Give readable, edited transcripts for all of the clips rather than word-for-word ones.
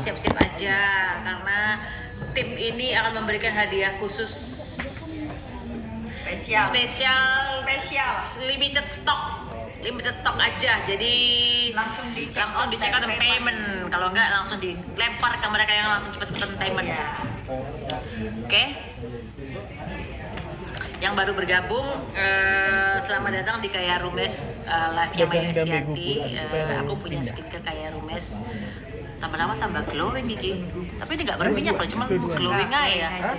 siap-siap aja karena tim ini akan memberikan hadiah khusus spesial limited stock aja, jadi langsung dicek out payment, kalau enggak langsung dilempar ke mereka yang langsung cepet-cepetan payment. Oke. Yang baru bergabung, selamat datang di Kaya Rumes, live-nya Maya Estianti. Aku punya skincare Kaya Rumes, tambah lama tambah glowing gigi, tapi ini nggak berminyak loh, cuma glowing aja.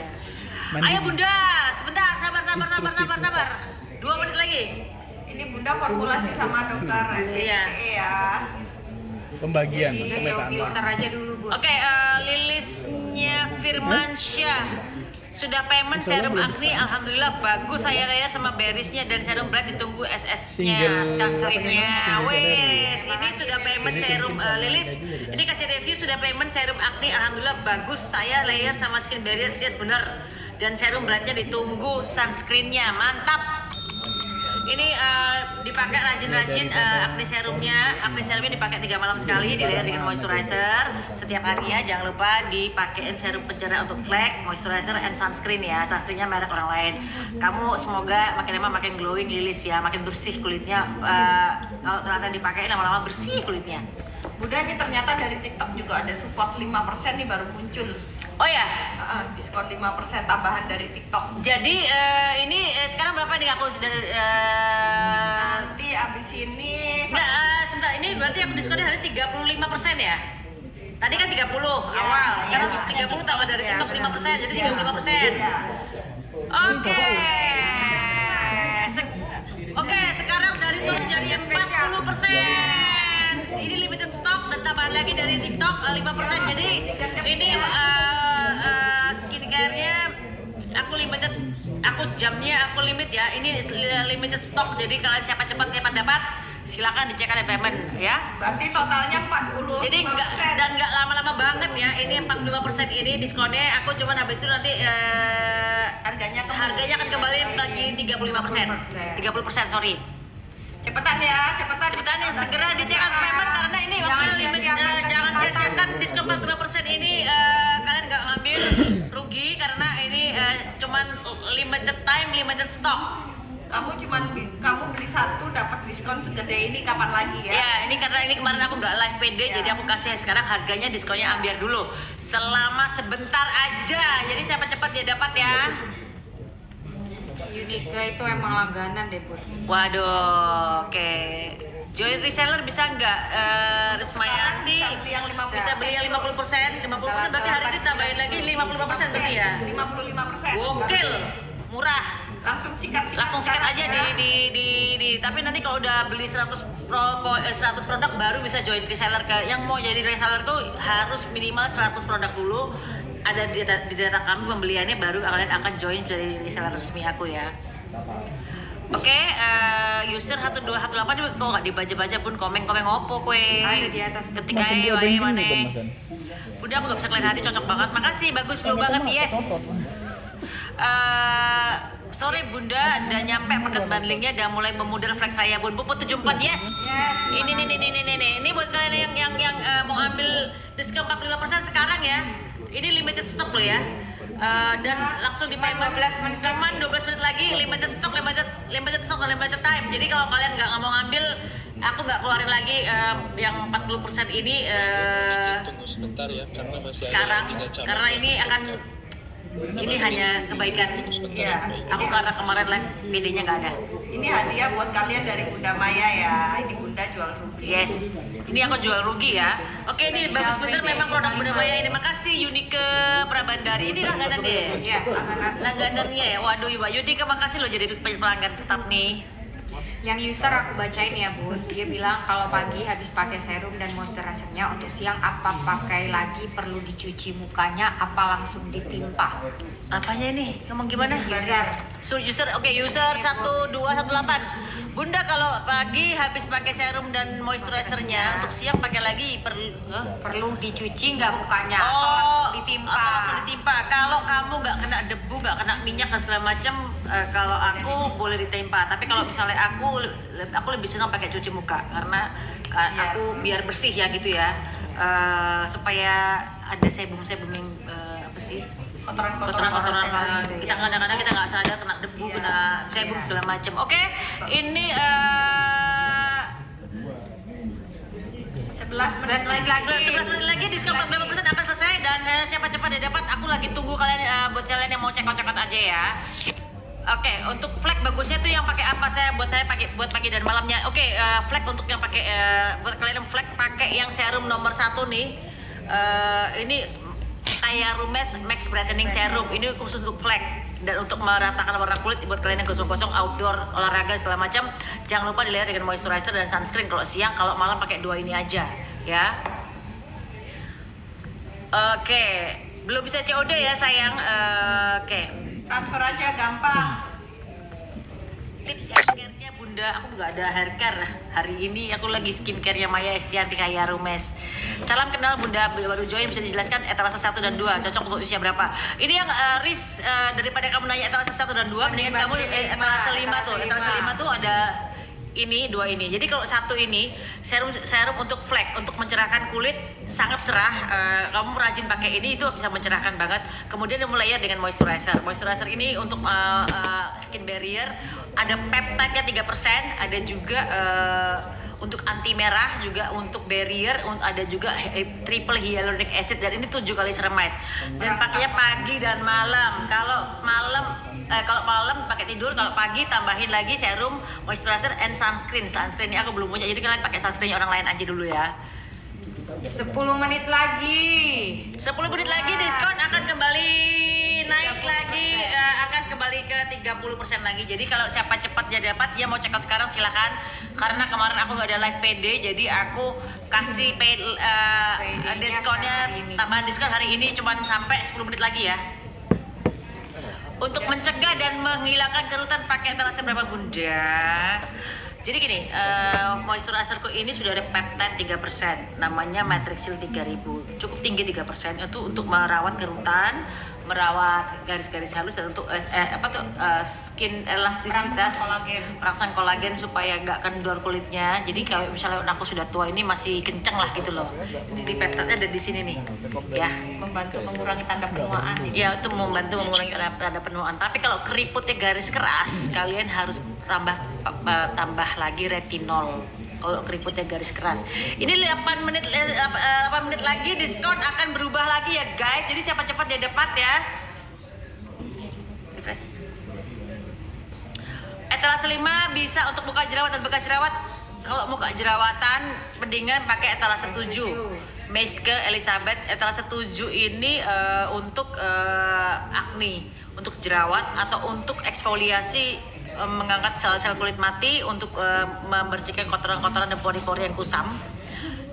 Ayo Bunda, sebentar, sabar. 2 menit lagi. Ini Bunda formulasi sama dokter Iya. Ya. Pembagian User aja dulu Bu. Oke, Lilisnya Firmansyah sudah payment serum acne, alhamdulillah bagus, saya layar sama berisnya dan serum bright ditunggu SS-nya, sunscreen-nya. Wes, ini sudah payment serum Lilis. Ini kasih review sudah payment serum acne, alhamdulillah bagus, saya layer sama skin barrier, yes bener. Dan serum brightnya ditunggu, sunscreen-nya mantap. Ini dipakai rajin-rajin acne serumnya dipakai 3 malam sekali, di layer dengan moisturizer setiap harinya. Jangan lupa dipakein serum pencerah untuk flek, moisturizer, and sunscreen ya. Sunscreennya merek orang lain. Kamu semoga makin lama makin glowing Lilis ya, makin bersih kulitnya. Kalau ternyata dipakai lama-lama bersih kulitnya. Bunda, ini ternyata dari TikTok juga ada support 5% nih baru muncul. Oh ya, diskon 5% tambahan dari TikTok. jadi ini sekarang berapa nih aku sudah Nanti abis ini sebentar, ini berarti aku diskonnya hari 35% ya? Tadi kan 30 awal, sekarang 30 tambah dari TikTok 5%, jadi 35%. Oke, sekarang dari turun jadi 40%. Ini limited stock dan tambahan lagi dari TikTok 5%. Jadi ini skincare-nya aku limited, jamnya aku limit ya. Ini limited stock, jadi kalian cepat dapat, silakan dicek ada payment ya. Berarti totalnya 40. Jadi nggak lama-lama banget ya. Ini 45% ini diskonnya. Aku cuman habis itu nanti harganya akan kembali lagi 35%. Sorry. Cepetan ya, segera dicek out payment karena ini waktunya limit. Jangan sia-siakan diskon 45% ini, kalian nggak ngambil rugi karena ini cuman limited time, limited stock. Kamu beli satu dapat diskon segede ini, kapan lagi ya? Ya, ini karena ini kemarin aku nggak live PD, jadi aku kasih sekarang harganya diskonnya ambil dulu selama sebentar aja. Jadi siapa cepat dia dapat ya. Unika itu emang langganan deh Bud. Waduh, oke. Join reseller bisa nggak? Rismayanti bisa beli yang 50%. 50% berarti hari ini tambahin lagi 55% berarti ya? 55%. Gokil, murah. Langsung sikat aja di tapi nanti kalau udah beli 100 produk baru bisa join reseller. Yang mau jadi reseller tuh harus minimal 100 produk dulu ada di data kami pembeliannya, baru kalian akan join jadi reseller resmi aku ya. Oke, user 1218 ini kok nggak dibaca-baca pun komen opo kue. Ayo di atas ketika mana. Udah aku nggak bisa kalian hati, cocok banget. Makasih, bagus, flow banget, yes. Sorry Bunda, udah nyampe paket bundlingnya, udah mulai memudar flex saya Bun. Puput 74, yes. Ini buat kalian yang mau ambil diskon 45% sekarang ya. Ini limited stock loh ya. Dan langsung di payment 12 menit, cuman 12 menit lagi, limited stock dan limited time. Jadi kalau kalian nggak mau ngambil, aku nggak keluarin lagi yang 40% ini tunggu sebentar ya, karena masih sekarang, ada 3 cabang. karena ini akan hanya kebaikan ya. aku karena kemarin live PD-nya nggak ada. Ini hadiah buat kalian dari Bunda Maya ya. Ini Bunda jual rugi. Yes, ini aku jual rugi ya. Oke, ini bagus bener memang produk Bunda Maya ini. Makasih Unika Prabandari. Ini langganan deh. Ya, Langganannya ya. Waduh, Mbak Yudika makasih loh jadi pelanggan tetap nih. Yang user aku bacain ya Bun, dia bilang kalau pagi habis pakai serum dan moisturizernya, untuk siang apa pakai lagi, perlu dicuci mukanya apa langsung ditimpa? Apanya ini? Ngomong gimana? User. Oke, user 1218. Bunda kalau pagi habis pakai serum dan moisturizernya, untuk siang pakai lagi perlu dicuci nggak mukanya atau Oh, langsung ditimpa? atau langsung ditimpa. Kalau kamu nggak kena debu, nggak kena minyak dan segala macam, kalau aku boleh ditimpa. Tapi kalau misalnya aku lebih senang pakai cuci muka karena aku biar bersih ya gitu ya. supaya ada sebum-sebum yang apa sih, kotoran-kotoran kita kadang-kadang kita nggak sadar kena debu, kena sebum segala macam. Oke, ini 11 menit lagi. 11 menit lagi diskon 45% akan selesai dan siapa cepat dia dapat. Aku lagi tunggu kalian buat kalian yang mau cekot-cekot aja ya. Oke, untuk flag bagusnya tuh yang pakai apa? Buat pagi dan malamnya. Oke, flag untuk yang pakai buat kalian yang flag pakai yang serum nomor 1 nih. Ini Kaiarumes Max Brightening Serum. Ini khusus untuk flag dan untuk meratakan warna kulit buat kalian yang gosong-gosong outdoor, olahraga segala macam. Jangan lupa dilayer dengan moisturizer dan sunscreen kalau siang, kalau malam pakai 2 ini aja ya. Oke, belum bisa COD ya sayang. Oke. Transfer aja gampang. Tips haircare-nya Bunda, aku nggak ada haircare hari ini. Aku lagi skincare-nya Maya Estianti Kaiarumes. Salam kenal Bunda, baru join, bisa dijelaskan etalase 1 dan 2 cocok untuk usia berapa? Ini yang Riz, daripada kamu nanya etalase 1 dan 2, mendingan kamu etalase 5 tuh. Etalase 5 tuh ada ini 2 ini. Jadi kalau 1 ini serum untuk flek, untuk mencerahkan kulit, sangat cerah. Kamu rajin pakai ini itu bisa mencerahkan banget. Kemudian layer dengan moisturizer. Moisturizer ini untuk skin barrier, ada peptide-nya 3%, ada juga untuk anti merah, juga untuk barrier, ada juga triple hyaluronic acid, dan ini 7 kali ceramide. Dan pakainya pagi dan malam. Kalau malam pakai tidur, kalau pagi tambahin lagi serum, moisturizer, and sunscreen. Sunscreen ini aku belum punya, jadi kalian pakai sunscreen orang lain aja dulu ya. 10 menit lagi. 10 menit lagi diskon akan kembali naik lagi, akan kembali ke 30% lagi. Jadi kalau siapa cepat dia dapat, dia mau check out sekarang silahkan. Karena kemarin aku nggak ada live PD, jadi aku kasih diskonnya, tambahan diskon hari ini cuma sampai 10 menit lagi ya. Untuk mencegah dan menghilangkan kerutan pakai etalase berapa Bunda? Jadi gini, moisturizerku ini sudah ada peptide 3%, namanya Matrix Shield 3000, cukup tinggi 3%, itu untuk merawat kerutan, merawat garis-garis halus, dan untuk skin elastisitas, perangsang kolagen supaya nggak kendor kulitnya. Jadi kalau misalnya aku sudah tua ini masih kenceng lah gitu loh. Jadi peptide ada di sini nih, ya. Membantu mengurangi tanda penuaan. Ya, itu membantu mengurangi tanda penuaan. Tapi kalau keriputnya garis keras, kalian harus tambah lagi retinol. Kalau keriputnya garis keras. Ini 8 menit lagi diskon akan berubah lagi ya guys. Jadi siapa cepat dia dapat ya. Refresh. Etalase 5 bisa untuk muka jerawat dan bekas jerawat. Kalau muka jerawatan mendingan pakai etalase 7. Meske Elizabeth etalase 7 ini untuk acne, untuk jerawat atau untuk eksfoliasi, mengangkat sel-sel kulit mati, untuk membersihkan kotoran-kotoran dan pori-pori yang kusam.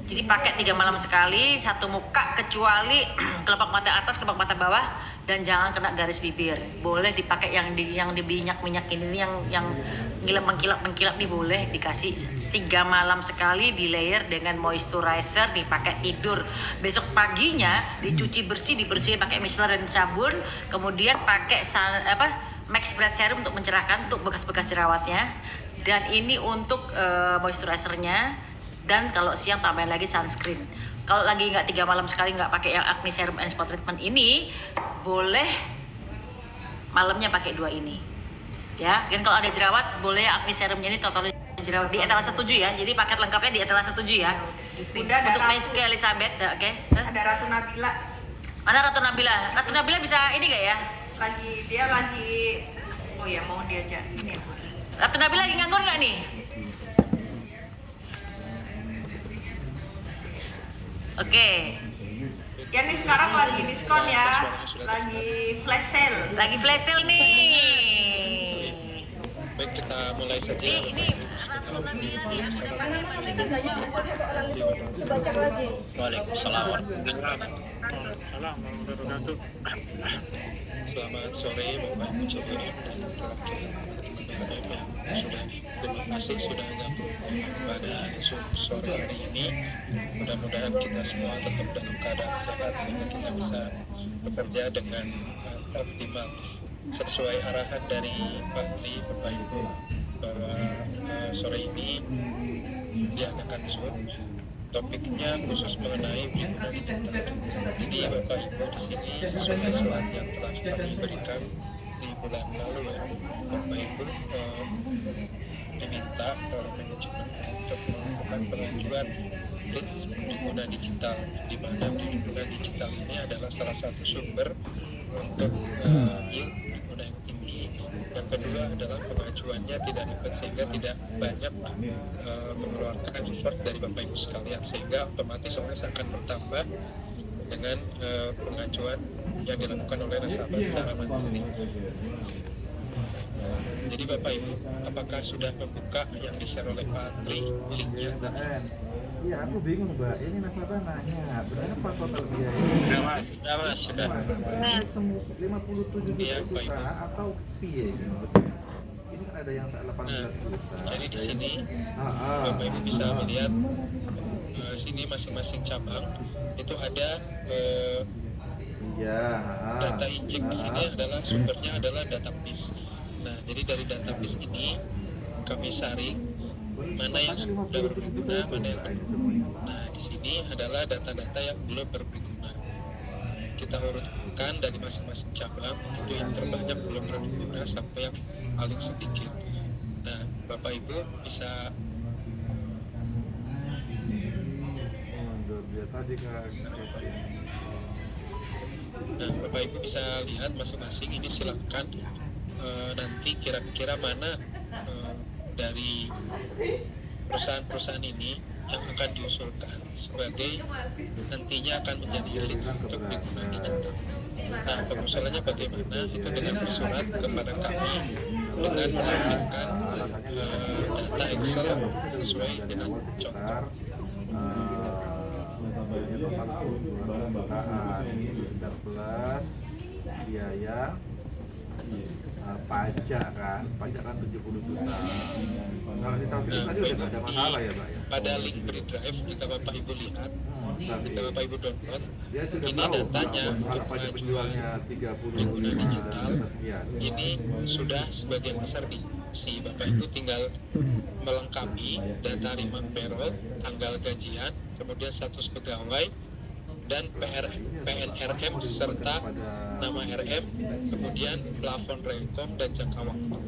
Jadi pakai 3 malam sekali, 1 muka, kecuali kelopak mata atas, kelopak mata bawah, dan jangan kena garis bibir. Boleh dipakai yang di minyak ini, yang mengkilap nih, boleh dikasih 3 malam sekali, di layer dengan moisturizer, dipakai tidur. Besok paginya dicuci bersih, dibersihin pakai micellar dan sabun, kemudian pakai Max Bright Serum untuk mencerahkan, untuk bekas-bekas jerawatnya, dan ini untuk moisturizernya. Dan kalau siang tambahin lagi sunscreen. Kalau lagi nggak 3 malam sekali nggak pakai yang acne serum and spot treatment ini, boleh malamnya pakai 2 ini ya. Dan kalau ada jerawat, boleh acne serumnya ini total jerawat di etalase 7 ya. Jadi paket lengkapnya di etalase 7 ya. Udah ada untuk Meske Elizabeth ya, oke. Ada Ratu Nabila. Mana Ratu Nabila? Ratu Nabila bisa ini nggak ya? Dia lagi oh ya, mau diajak ini ya. Ratu Nabila lagi nganggur nggak nih? Oke. Ya nih sekarang lagi diskon ya, lagi flash sale. Lagi flash sale nih. Baik, kita mulai saja. Ini Ratu Nabila nih. Waalaikumsalam warahmatullahi wabarakatuh. Selamat sore Bapak Ibu Jogja dan terima kasih sudah gabung pada sore hari ini. Mudah-mudahan kita semua tetap dalam keadaan sehat sehingga kita bisa bekerja dengan optimal sesuai arahan dari Pak Tri Bapak Ibu bahwa sore ini diadakan Zoom topiknya khusus mengenai perlindungan digital. Jadi Bapak Ibu di sini sesuai slide yang telah kami berikan di bulan lalu ya, Bapak Ibu diminta oleh manajemen untuk melakukan pengajuan leads pengguna digital, di mana pengguna digital ini adalah salah satu sumber untuk yield pengguna yang tinggi. Yang kedua adalah pengajuannya tidak ribet sehingga tidak banyak mengeluarkan effort dari Bapak Ibu sekalian, sehingga otomatis OS akan bertambah dengan pengajuan yang dilakukan oleh nasabah secara mandiri. Jadi Bapak Ibu, apakah sudah membuka yang di-share oleh Pak Tri linknya? Iya, aku bingung Mbak. Ini nasabah nanya, berapa total biaya? Sudah mas, sudah. Ini semua 57 Iya, Pak Ibu. juta atau piye? Ini kan ada yang 18 juta. Jadi di sini Bapak Ibu bisa melihat sini masing-masing cabang itu ada data injek di sini adalah sumbernya adalah database. Nah, jadi dari database ini kami saring mana yang sudah berguna, mana yang belum. Nah, di sini adalah data-data yang belum berguna. Kita urutkan dari masing-masing cabang, itu yang terbanyak belum berguna sampai yang paling sedikit. Nah, Bapak Ibu bisa Bapak Ibu bisa lihat masing-masing ini, silakan nanti kira-kira mana dari perusahaan-perusahaan ini yang akan diusulkan sebagai nantinya akan menjadi leads untuk pengguna digital. Nah, pengusulannya bagaimana? Itu dengan bersurat kepada kami dengan melampirkan data Excel sesuai dengan contoh. Plus biaya pajak kan 70 juta. Kalau di tadi udah ada masalah ya Pak ya. Pada link Bridrive jika Bapak Ibu lihat, jika Bapak Ibu download, ini tahu, datanya untuk pengajuan pengguna digital ini sudah sebagian besar diisi. Bapak Ibu tinggal melengkapi data remark payroll, tanggal gajian, kemudian status pegawai, dan PNRM serta nama RM, kemudian plafon rekom dan jangka waktu.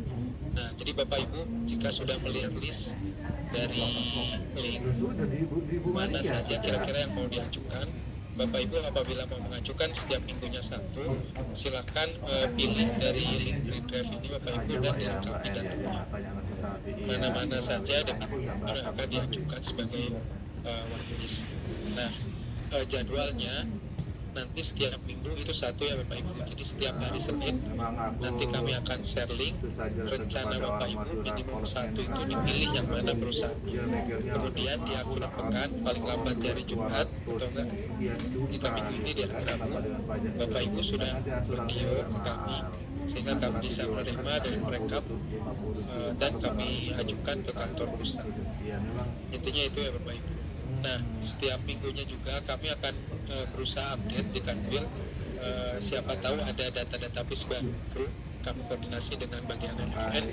Nah, jadi Bapak Ibu jika sudah melihat list dari link mana saja kira-kira yang mau diajukan, Bapak Ibu apabila mau mengajukan setiap minggunya satu, silakan pilih dari link Bridrive ini Bapak Ibu dan dilengkapi datanya. Mana-mana saja dan mana akan diajukan sebagai whitelist. Nah, jadwalnya nanti setiap minggu itu satu ya Bapak Ibu. Jadi setiap hari Senin nanti kami akan share link. Rencana Bapak Ibu minimum satu itu dipilih yang mana perusahaannya. Kemudian di akhir pekan paling lambat hari Jumat atau enggak jika minggu ini di hari Rabu, Bapak Ibu sudah video ke kami sehingga kami bisa menerima dari mereka dan kami ajukan ke kantor pusat. Intinya itu ya Bapak Ibu. Nah, setiap minggunya juga kami akan berusaha update di Kanwil. Siapa tahu ada data database baru, kami koordinasi dengan bagian MN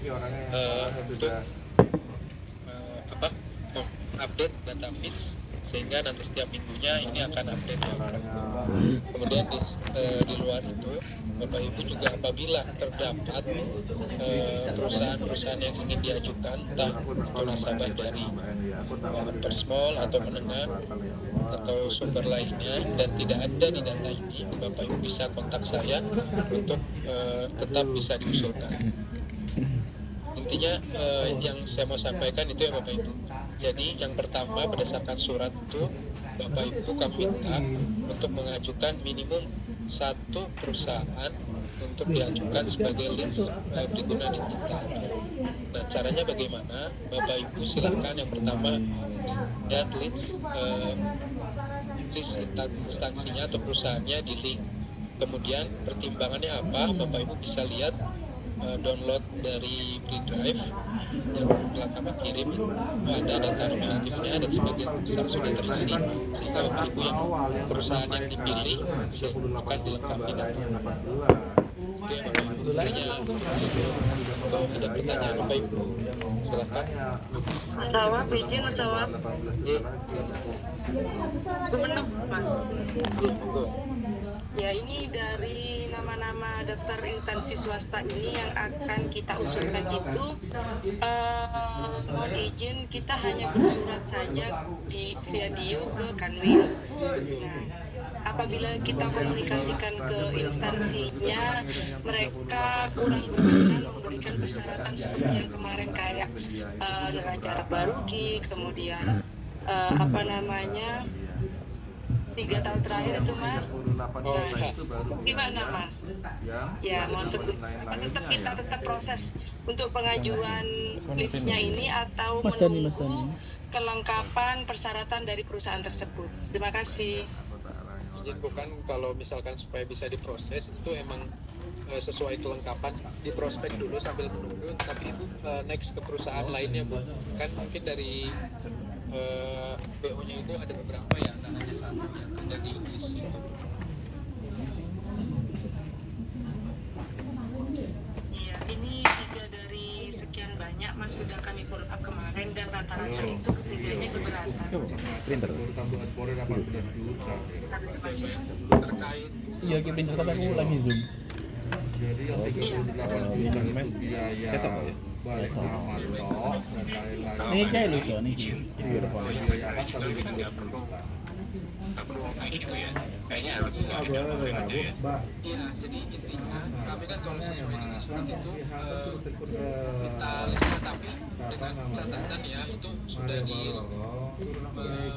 untuk update database, sehingga nanti setiap minggunya ini akan update ya Bapak Ibu. Kemudian di luar itu Bapak Ibu juga apabila terdapat perusahaan-perusahaan yang ingin diajukan, entah itu nasabah dari upper small atau menengah atau sumber lainnya dan tidak ada di data ini, Bapak Ibu bisa kontak saya untuk tetap bisa diusulkan. Intinya yang saya mau sampaikan itu ya Bapak Ibu. Jadi yang pertama berdasarkan surat itu Bapak Ibu kami minta untuk mengajukan minimum satu perusahaan untuk diajukan sebagai leads pengguna digital. Nah, caranya bagaimana? Bapak Ibu silakan yang pertama lihat list instansinya atau perusahaannya di link. Kemudian pertimbangannya apa? Bapak Ibu bisa lihat download dari Bridrive yang telah kami kirim, ada data nominatifnya dan sebagian besar sudah terisi, sehingga Bapak Ibu yang perusahaan yang dipilih akan dilengkapi datanya. Itu yang Bapak Ibu. Intinya, kalau ada pertanyaan Bapak Ibu Silahkan. Mas Awab, izin Mas Awab. Benar Mas. Monggo. Ya ini dari nama-nama daftar instansi swasta ini yang akan kita usulkan itu mohon izin kita hanya bersurat saja di via Dio ke Kanwil. Nah, apabila kita komunikasikan ke instansinya, mereka kurang berkenan memberikan persyaratan seperti yang kemarin kayak neraca barugi, kemudian 3 tahun terakhir itu Mas. Nah, gimana Mas? Ya, mau tetap kita proses untuk pengajuan leads-nya ini atau menunggu kelengkapan persyaratan dari perusahaan tersebut. Terima kasih. Izin bukan kalau misalkan supaya bisa diproses itu emang sesuai kelengkapan di prospek dulu sambil menunggu, tapi itu next ke perusahaan lainnya Bu. Kan mungkin dari BO-nya itu ada beberapa ya, tak hanya satu yang ada di list itu. Iya, ini 3 dari sekian banyak Mas sudah kami follow up kemarin dan rata-rata itu ketiganya keberatan. Terkait Iya, kayak printer tapi aku lagi zoom. Jadi yang 38 mes biaya balik sama tok dan lain-lain. Ini kayak lu so nih. Ini earphone. Biaya apa kali itu Iya, jadi intinya kami kan kalau sesuai dengan surat itu kita list, tapi dengan catatan ya itu sudah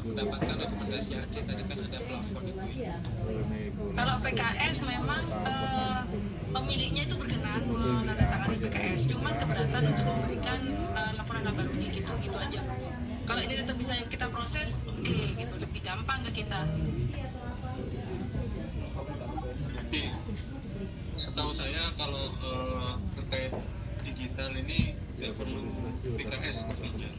mendapatkan rekomendasi AC tadi kan ada plafon itu ya. Kalau PKS memang pemiliknya itu berkenan menandatangani PKS, cuman keberatan untuk memberikan laporan laba rugi gitu aja Mas. Kalau ini tetap bisa kita proses, oke gitu, lebih gampang ke kita. Tapi setahu saya kalau terkait digital ini tidak perlu PKS sepertinya.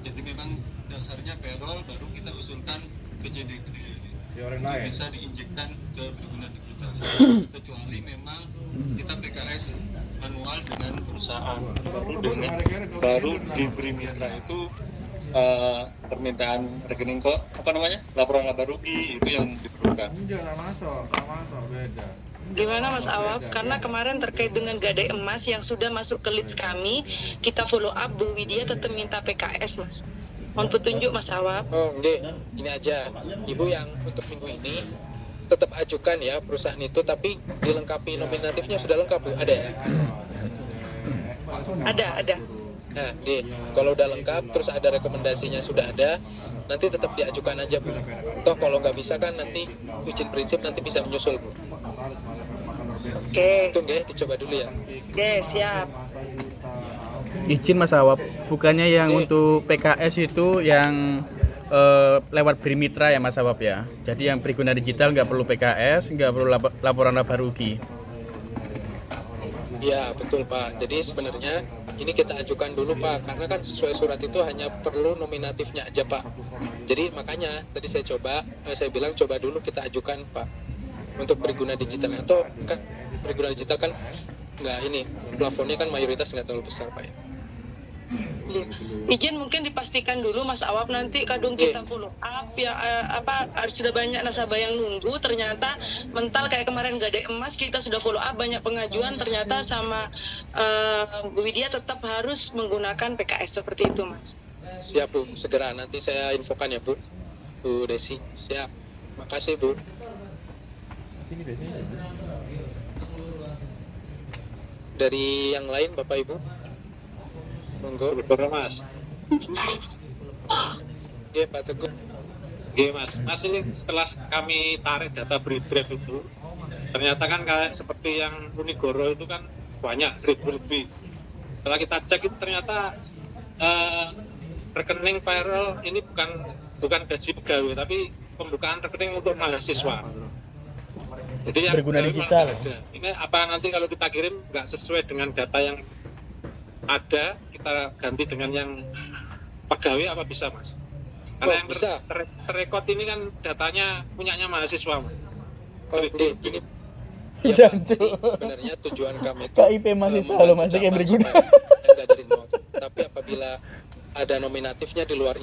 Jadi memang dasarnya payroll baru kita usulkan ke JDK. Bisa diinjekkan ke pengguna digital. Kecuali memang kita PKS manual dengan perusahaan baru diberi mitra itu permintaan rekening kok laporan laba rugi itu yang diperlukan. Enggak masuk beda. Gimana Mas Awab? Karena kemarin terkait dengan gadai emas yang sudah masuk ke leads kami, kita follow up, Bu Widya tetap minta PKS Mas. Mohon petunjuk Mas Awab. Oh, enggak. Gini aja. Ibu yang untuk minggu ini tetap ajukan ya perusahaan itu, tapi dilengkapi nominatifnya sudah lengkap Bu. Ada ya? Ada. Nah, kalau udah lengkap, terus ada rekomendasinya sudah ada, nanti tetap diajukan aja Bu. Toh kalau nggak bisa kan nanti izin prinsip nanti bisa menyusul Bu. Oke. Itu nggak, dicoba dulu ya. Oke, siap. Izin Mas Awab, bukannya yang untuk PKS itu yang lewat Brimitra ya Mas Awab ya. Jadi yang berguna digital nggak perlu PKS, nggak perlu laporan laba rugi. Iya betul Pak. Jadi sebenarnya ini kita ajukan dulu Pak, karena kan sesuai surat itu hanya perlu nominatifnya aja Pak. Jadi makanya tadi saya bilang coba dulu kita ajukan Pak untuk berguna digital, atau kan berguna digital kan nggak ini plafonnya kan mayoritas nggak terlalu besar Pak ya. Izin mungkin dipastikan dulu Mas Awab, nanti kadung kita follow up ya, sudah banyak nasabah yang nunggu, ternyata mental kayak kemarin gadai emas kita sudah follow up banyak pengajuan, ternyata sama Bu Widya tetap harus menggunakan PKS seperti itu Mas. Siap Bu, segera nanti saya infokan ya Bu. Bu Desi, siap. Makasih Bu. Sini biasanya. Dari yang lain Bapak Ibu? Monggo. Betul Mas. Iya Pak Teguh. Iya Mas. Mas ini setelah kami tarik data Bridgedrive itu, ternyata kan kayak seperti yang Unigoro itu kan banyak 1000 lebih. Setelah kita cek itu ternyata rekening payroll ini bukan gaji pegawai, tapi pembukaan rekening untuk mahasiswa. Jadi yang Berguna digital. ini apa nanti kalau kita kirim nggak sesuai dengan data yang ada, kita ganti dengan yang pegawai apa bisa Mas? Karena yang bisa. terrekod ini kan datanya punyanya mahasiswa Mas. Ini ya, Jangan, Pak. Jadi sebenarnya tujuan kami itu KIP mahasiswa loh, masih kayak berguna. enggak dari nol. Tapi apabila ada nominatifnya di luar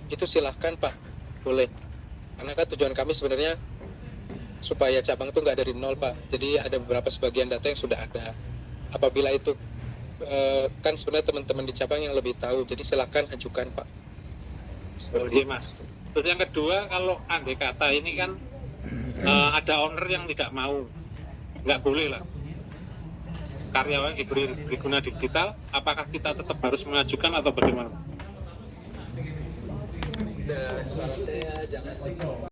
itu silahkan Pak, boleh. Karena kan tujuan kami sebenarnya supaya cabang itu nggak dari nol Pak. Jadi ada beberapa sebagian data yang sudah ada. Apabila itu kan sebenarnya teman-teman di cabang yang lebih tahu. Jadi silahkan ajukan Pak. Oke Mas. Terus yang kedua, kalau andai kata ini kan ada owner yang tidak mau, nggak boleh lah karyawan diberi guna digital, apakah kita tetap harus mengajukan atau bagaimana? Saran saya jangan